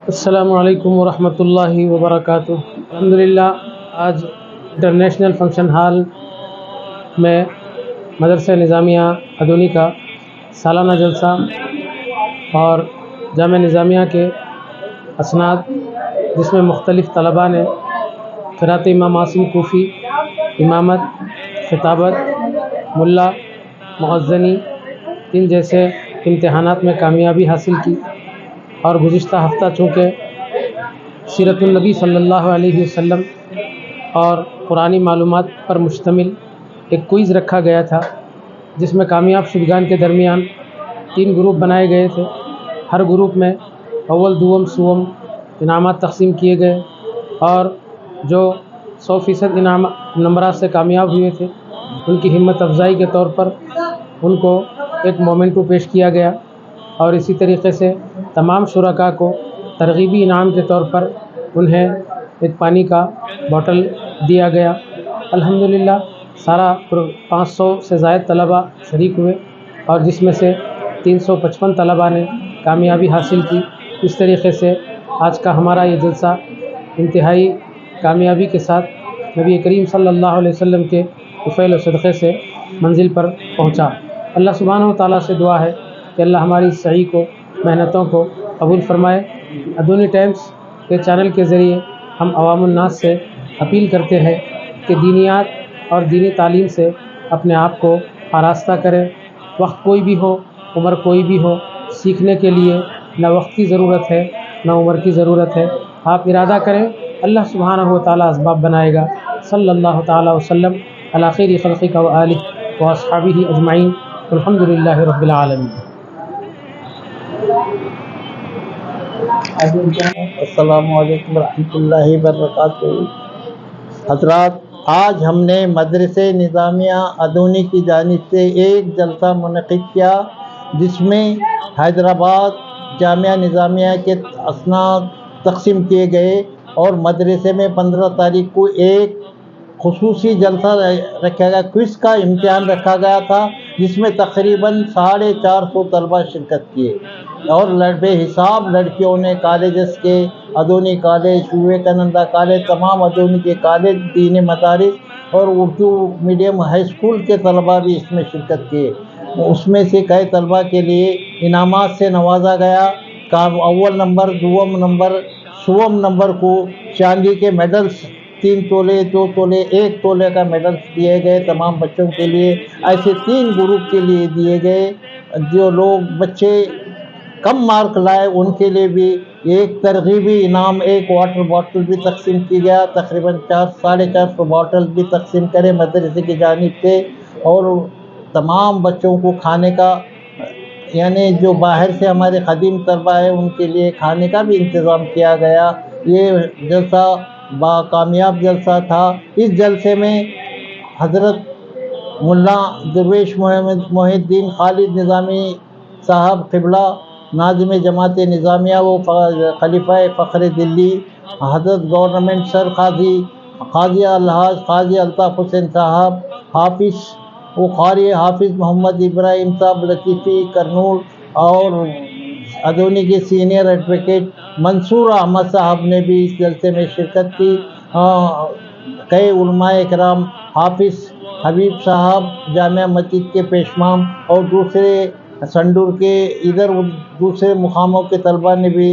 السلام علیکم ورحمۃ اللہ وبرکاتہ۔ الحمدللہ آج انٹرنیشنل فنکشن ہال میں مدرسہ نظامیہ ادونی کا سالانہ جلسہ اور جامعہ نظامیہ کے اسناد، جس میں مختلف طلباء نے قرأت امام عاصم کوفی، امامت، خطابت، ملا، مغزنی ان جیسے امتحانات میں کامیابی حاصل کی، اور گزشتہ ہفتہ چونکہ سیرت النبی صلی اللہ علیہ وسلم اور قرآنی معلومات پر مشتمل ایک کوئز رکھا گیا تھا، جس میں کامیاب شدگان کے درمیان 3 گروپ بنائے گئے تھے۔ ہر گروپ میں اول، دوم، سوم انعامات تقسیم کیے گئے، اور جو 100% نمبرات سے کامیاب ہوئے تھے ان کی ہمت افزائی کے طور پر ان کو ایک مومنٹو پیش کیا گیا، اور اسی طریقے سے تمام شرکاء کو ترغیبی انعام کے طور پر انہیں ایک پانی کا بوٹل دیا گیا۔ الحمدللہ سارا 500 سے زائد طلباء شریک ہوئے، اور جس میں سے 355 طلباء نے کامیابی حاصل کی۔ اس طریقے سے آج کا ہمارا یہ جلسہ انتہائی کامیابی کے ساتھ نبی کریم صلی اللہ علیہ وسلم کے طفیل و صدقے سے منزل پر پہنچا۔ اللہ سبحانہ و تعالیٰ سے دعا ہے کہ اللہ ہماری اس سعی کو، محنتوں کو قبول فرمائے۔ ادونی ٹائمز کے چینل کے ذریعے ہم عوام الناس سے اپیل کرتے ہیں کہ دینیات اور دینی تعلیم سے اپنے آپ کو آراستہ کریں۔ وقت کوئی بھی ہو، عمر کوئی بھی ہو، سیکھنے کے لیے نہ وقت کی ضرورت ہے نہ عمر کی ضرورت ہے۔ آپ ارادہ کریں، اللہ سبحانہ و تعالیٰ اسباب بنائے گا۔ صلی اللہ تعالیٰ وسلم علی خیر خلقہ و آلہ و اصحابہ اجمعین۔ الحمدللہ رب العالمین۔ السلام علیکم ورحمۃ اللہ وبرکاتہ۔ حضرات، آج ہم نے مدرسہ نظامیہ ادونی کی جانب سے ایک جلسہ منعقد کیا، جس میں حیدرآباد جامعہ نظامیہ کے اسناد تقسیم کیے گئے، اور مدرسے میں 15 تاریخ کو ایک خصوصی جلسہ رکھا گیا، کوئز کا امتحان رکھا گیا تھا، جس میں تقریباً 450 طلباء شرکت کیے، اور بے حساب لڑکیوں نے کالجز کے، ادونی کالج، وویکانندا کالج، تمام ادونی کے کالج، دینی مدارس اور اردو میڈیم ہائی اسکول کے طلباء بھی اس میں شرکت کیے۔ اس میں سے کئی طلباء کے لیے انعامات سے نوازا گیا۔ اول نمبر، دوم نمبر، سوم نمبر کو چاندی کے میڈلز 3 تولے، 2 تولے، 1 تولے کا میڈلز دیے گئے تمام بچوں کے لیے۔ ایسے 3 گروپ کے لیے دیے گئے۔ جو لوگ بچے کم مارک لائے ان کے لیے بھی ایک ترغیبی انعام، ایک واٹر باٹل بھی تقسیم کی گیا۔ تقریباً 450 باٹل بھی تقسیم کرے مدرسے کی جانب سے، اور تمام بچوں کو کھانے کا، یعنی جو باہر سے ہمارے خادم طلبہ ہیں ان کے لیے کھانے کا بھی انتظام کیا گیا۔ یہ جلسہ کامیاب جلسہ تھا۔ اس جلسے میں حضرت ملا درویش محی الدین خالد نظامی صاحب قبلہ، ناظم جماعت نظامیہ و خلیفہ فخر دلی، حضرت گورنمنٹ سر قاضی الحاج قاضی الطاف حسین صاحب، حافظ و قاری حافظ محمد ابراہیم صاحب لطیفی کرنول، اور ادونی کے سینئر ایڈوکیٹ منصور احمد صاحب نے بھی اس جلسے میں شرکت کی۔ کئی علماء اکرام، حافظ حبیب صاحب جامعہ مسجد کے پیشمام، اور دوسرے سنڈور کے دوسرے مقاموں کے طلباء نے بھی،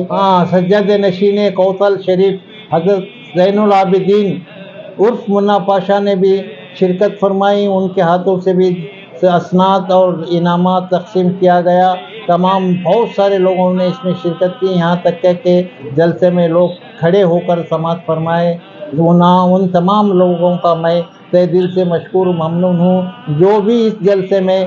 سجادہ نشین کوتل شریف حضرت زین العابدین عرف منا پاشا نے بھی شرکت فرمائی۔ ان کے ہاتھوں سے بھی اسناد اور انعامات تقسیم کیا گیا۔ تمام بہت سارے لوگوں نے اس میں شرکت کی، یہاں تک کہ جلسے میں لوگ کھڑے ہو کر سماعت فرمائے۔ ان تمام لوگوں کا میں تہ دل سے مشکور و ممنون ہوں، جو بھی اس جلسے میں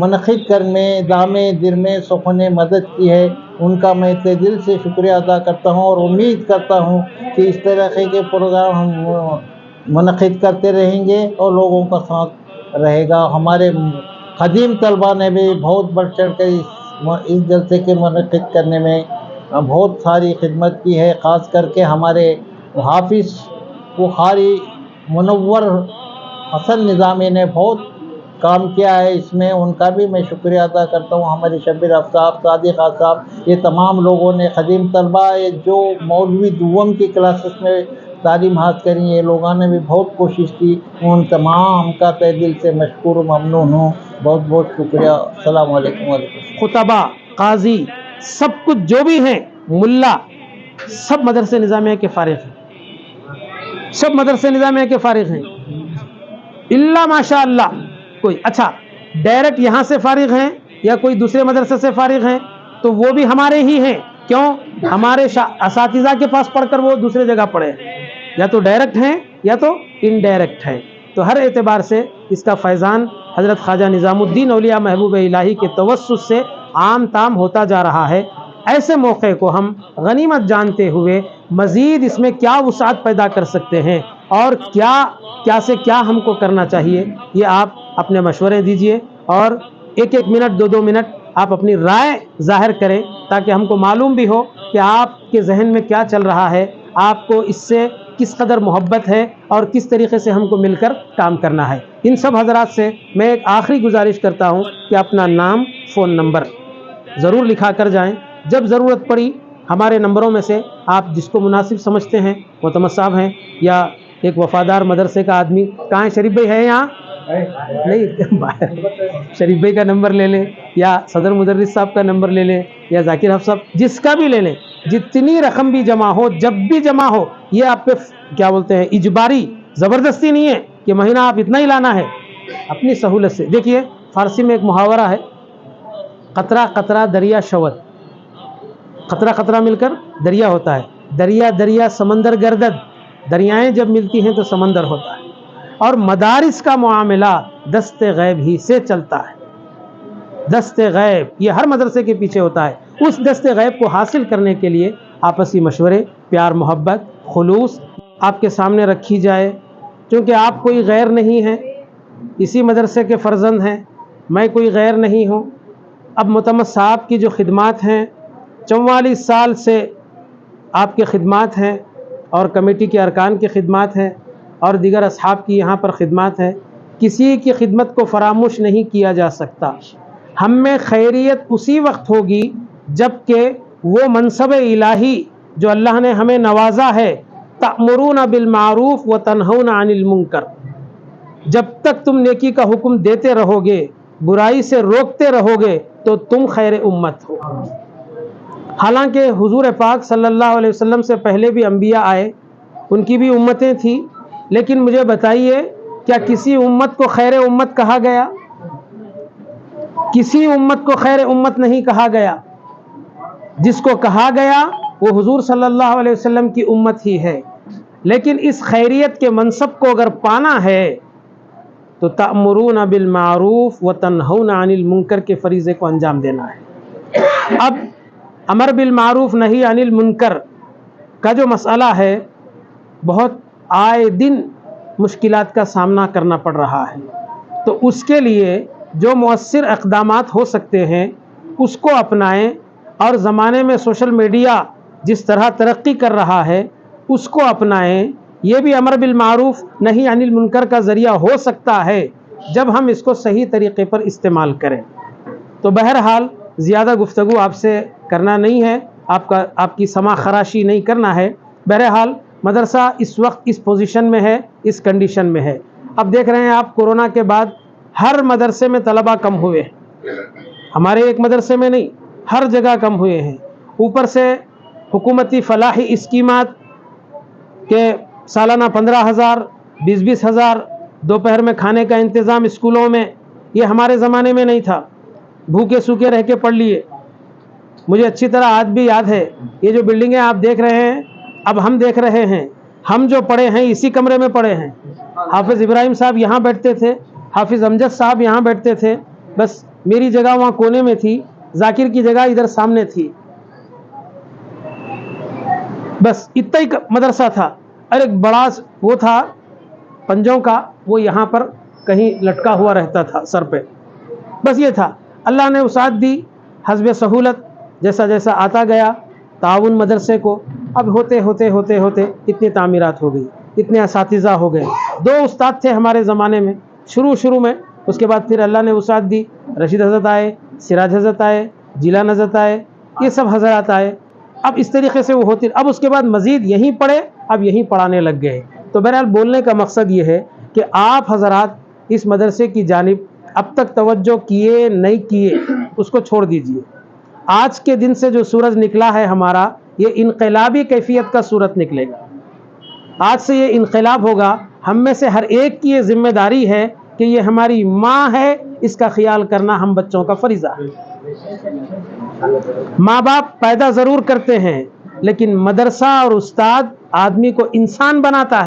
منعقد کرنے میں دامے درمے سخن مدد کی ہے، ان کا میں تہ دل سے شکریہ ادا کرتا ہوں، اور امید کرتا ہوں کہ اس طرح کے پروگرام ہم منعقد کرتے رہیں گے اور لوگوں کا ساتھ رہے گا۔ ہمارے قدیم طلباء نے بھی بہت بڑھ چڑھ کر اس جلسے کے منعقد کرنے میں بہت ساری خدمت کی ہے، خاص کر کے ہمارے حافظ و قاری منور حسن نظامی نے بہت کام کیا ہے اس میں ان کا بھی میں شکریہ ادا کرتا ہوں. ہمارے شبیر صاحب، صادق صاحب، یہ تمام لوگوں نے، خدیم طلبہ جو مولوی دوم کی کلاسز میں تعلیم حاصل کریں، یہ لوگوں نے بھی بہت کوشش کی. ان تمام کا تہ دل سے مشکور و ممنون ہوں. بہت بہت شکریہ. السلام علیکم. وعلیکم السلام. خطبہ، قاضی، سب کچھ جو بھی ہیں، ملا، سب مدرسے نظامیہ کے فارغ ہیں، سب مدرسے نظامیہ کے فارغ ہیں الا ماشاء اللہ. کوئی اچھا ڈائریکٹ یہاں سے فارغ ہیں یا کوئی دوسرے مدرسے سے فارغ ہیں تو وہ بھی ہمارے ہی ہیں. کیوں؟ ہمارے اساتذہ کے پاس پڑھ کر وہ دوسرے جگہ پڑھے ہیں، یا تو ڈائریکٹ ہیں یا تو انڈائریکٹ ہیں. تو ہر اعتبار سے اس کا فیضان حضرت خواجہ نظام الدین اولیاء محبوب الہی کے توسط سے عام تام ہوتا جا رہا ہے. ایسے موقع کو ہم غنیمت جانتے ہوئے مزید اس میں کیا وسعت پیدا کر سکتے ہیں اور کیا سے کیا ہم کو کرنا چاہیے، یہ آپ اپنے مشورے دیجئے اور ایک منٹ 2 منٹ آپ اپنی رائے ظاہر کریں تاکہ ہم کو معلوم بھی ہو کہ آپ کے ذہن میں کیا چل رہا ہے، آپ کو اس سے کس قدر محبت ہے اور کس طریقے سے ہم کو مل کر کام کرنا ہے. ان سب حضرات سے میں ایک آخری گزارش کرتا ہوں کہ اپنا نام، فون نمبر ضرور لکھا کر جائیں. جب ضرورت پڑی ہمارے نمبروں میں سے آپ جس کو مناسب سمجھتے ہیں، معتمد صاحب ہیں یا ایک وفادار مدرسے کا آدمی، کہاں شریف بھائی ہے یہاں نہیں شریف بھائی کا نمبر لے لیں یا صدر مدرس صاحب کا نمبر لے لیں یا ذاکر حفص صاحب، جس کا بھی لے لیں. جتنی رقم بھی جمع ہو، جب بھی جمع ہو، یہ آپ پہ کیا بولتے ہیں اجباری، زبردستی نہیں ہے کہ مہینہ آپ اتنا ہی لانا ہے، اپنی سہولت سے. دیکھیے فارسی میں ایک محاورہ ہے، قطرہ قطرہ دریا شود، قطرہ قطرہ مل کر دریا ہوتا ہے. دریا دریا سمندر گردد، دریائیں جب ملتی ہیں تو سمندر ہوتا ہے. اور مدارس کا معاملہ دست غیب ہی سے چلتا ہے. دست غیب یہ ہر مدرسے کے پیچھے ہوتا ہے. اس دست غیب کو حاصل کرنے کے لیے آپسی مشورے، پیار محبت، خلوص آپ کے سامنے رکھی جائے. کیونکہ آپ کوئی غیر نہیں ہیں، اسی مدرسے کے فرزند ہیں، میں کوئی غیر نہیں ہوں. اب معتمد صاحب کی جو خدمات ہیں، 44 سال سے آپ کے خدمات ہیں اور کمیٹی کے ارکان کی خدمات ہیں اور دیگر اصحاب کی یہاں پر خدمات ہیں. کسی کی خدمت کو فراموش نہیں کیا جا سکتا. ہم میں خیریت اسی وقت ہوگی جب کہ وہ منصب الہی جو اللہ نے ہمیں نوازا ہے، تأمرون بالمعروف وتنہون عن المنکر، جب تک تم نیکی کا حکم دیتے رہو گے، برائی سے روکتے رہو گے تو تم خیر امت ہو. حالانکہ حضور پاک صلی اللہ علیہ وسلم سے پہلے بھی انبیاء آئے، ان کی بھی امتیں تھیں، لیکن مجھے بتائیے کیا کسی امت کو خیر امت کہا گیا؟ کسی امت کو خیر امت نہیں کہا گیا. جس کو کہا گیا وہ حضور صلی اللہ علیہ وسلم کی امت ہی ہے. لیکن اس خیریت کے منصب کو اگر پانا ہے تو تأمرون بالمعروف وتنہون عن المنکر کے فریضے کو انجام دینا ہے. اب امر بالمعروف نہی عن المنکر کا جو مسئلہ ہے، بہت آئے دن مشکلات کا سامنا کرنا پڑ رہا ہے. تو اس کے لیے جو مؤثر اقدامات ہو سکتے ہیں اس کو اپنائیں، اور زمانے میں سوشل میڈیا جس طرح ترقی کر رہا ہے اس کو اپنائیں. یہ بھی امر بالمعروف نہی عن المنکر کا ذریعہ ہو سکتا ہے جب ہم اس کو صحیح طریقے پر استعمال کریں. تو بہرحال زیادہ گفتگو آپ سے کرنا نہیں ہے، آپ کی سماع خراشی نہیں کرنا ہے. بہرحال مدرسہ اس وقت اس پوزیشن میں ہے، اس کنڈیشن میں ہے. اب دیکھ رہے ہیں آپ کورونا کے بعد ہر مدرسے میں طلبہ کم ہوئے ہیں، ہمارے ایک مدرسے میں نہیں، ہر جگہ کم ہوئے ہیں. اوپر سے حکومتی فلاحی اسکیمات کہ سالانہ 15,000 20,000 دوپہر میں کھانے کا انتظام اسکولوں میں، یہ ہمارے زمانے میں نہیں تھا. بھوکے سوکے رہ کے پڑھ لیے. مجھے اچھی طرح آج بھی یاد ہے، یہ جو بلڈنگیں آپ دیکھ رہے ہیں اب ہم دیکھ رہے ہیں، ہم جو پڑھے ہیں اسی کمرے میں پڑھے ہیں. حافظ ابراہیم صاحب یہاں بیٹھتے تھے، حافظ امجد صاحب یہاں بیٹھتے تھے، بس میری جگہ وہاں کونے میں تھی، ذاکر کی جگہ ادھر سامنے تھی، بس اتنا ہی مدرسہ تھا. اور ایک بڑا وہ تھا پنجوں کا، وہ یہاں پر کہیں لٹکا ہوا رہتا تھا سر پہ، بس یہ تھا. اللہ نے وسعت دی حسب سہولت، جیسا جیسا آتا گیا تعاون مدرسے کو. اب ہوتے ہوتے ہوتے ہوتے اتنی تعمیرات ہو گئی، اتنے اساتذہ ہو گئے. 2 استاد تھے ہمارے زمانے میں، شروع میں اس کے بعد پھر اللہ نے وسعت دی، رشید حضرت آئے، سراج حضرت آئے، جیلان حضرت آئے، یہ سب حضرات آئے. اب اس طریقے سے وہ ہوتی، اب اس کے بعد مزید یہیں پڑھے، اب یہیں پڑھانے لگ گئے. تو بہرحال بولنے کا مقصد یہ ہے کہ آپ حضرات اس مدرسے کی جانب اب تک توجہ کیے نہیں کیے اس کو چھوڑ دیجئے. آج کے دن سے جو سورج نکلا ہے ہمارا، یہ انقلابی کیفیت کا سورج نکلے گا. آج سے یہ انقلاب ہوگا. ہم میں سے ہر ایک کی یہ ذمہ داری ہے کہ یہ ہماری ماں ہے، اس کا خیال کرنا ہم بچوں کا فریضہ ہے. ماں باپ پیدا ضرور کرتے ہیں لیکن مدرسہ اور استاد آدمی کو انسان بناتا ہے.